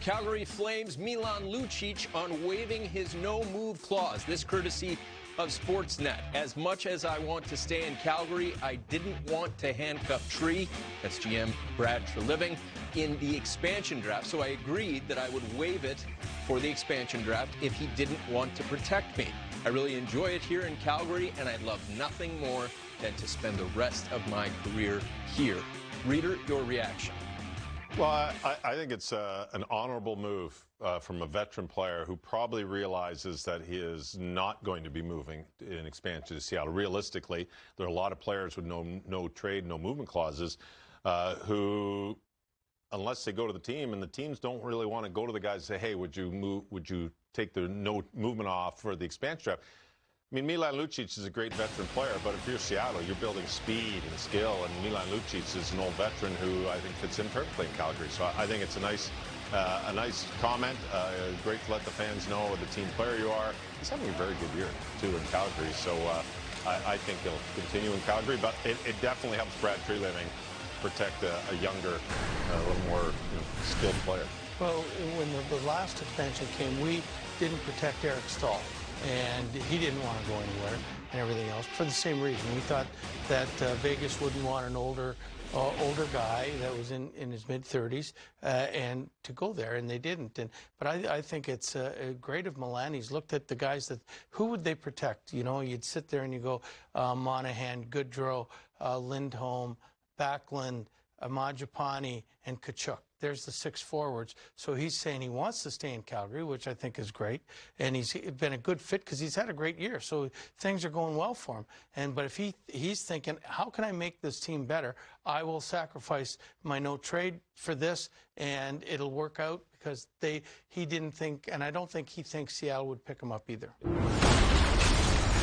Calgary Flames Milan Lucic on waiving his no-move clause. This courtesy of Sportsnet. As much as I want to stay in Calgary, I didn't want to handcuff Tree, that's GM Brad Treliving, in the expansion draft, so I agreed that I would waive it for the expansion draft if he didn't want to protect me. I really enjoy it here in Calgary, and I'd love nothing more than to spend the rest of my career here. Reader, your reaction. Well, I think it's an honorable move from a veteran player who probably realizes that he is not going to be moving in expansion to Seattle. Realistically, there are a lot of players with no trade, no movement clauses who, unless they go to the team, and the teams don't really want to go to the guys and say, hey, would you take the no movement off for the expansion draft? I mean, Milan Lucic is a great veteran player, but if you're Seattle, you're building speed and skill, and Milan Lucic is an old veteran who I think fits in perfectly in Calgary. So I think it's a nice comment. Great to let the fans know what the team player you are. He's having a very good year, too, in Calgary. So I think he'll continue in Calgary, but it definitely helps Brad Treliving protect a younger, a little more skilled player. Well, when the last expansion came, we didn't protect Eric Staal. And he didn't want to go anywhere and everything else for the same reason. We thought that Vegas wouldn't want an older guy that was in his mid-30s and to go there, and they didn't. But I think it's great of Milan. He's looked at the guys that, who would they protect? You know, you'd sit there and you go, Monahan, Goodrow, Lindholm, Backlund, Mangiapane, and Tkachuk. There's the 6 forwards. So he's saying he wants to stay in Calgary, which I think is great. And he's been a good fit because he's had a great year. So things are going well for him. But if he's thinking, how can I make this team better? I will sacrifice my no trade for this, and it'll work out because he didn't think, and I don't think he thinks Seattle would pick him up either.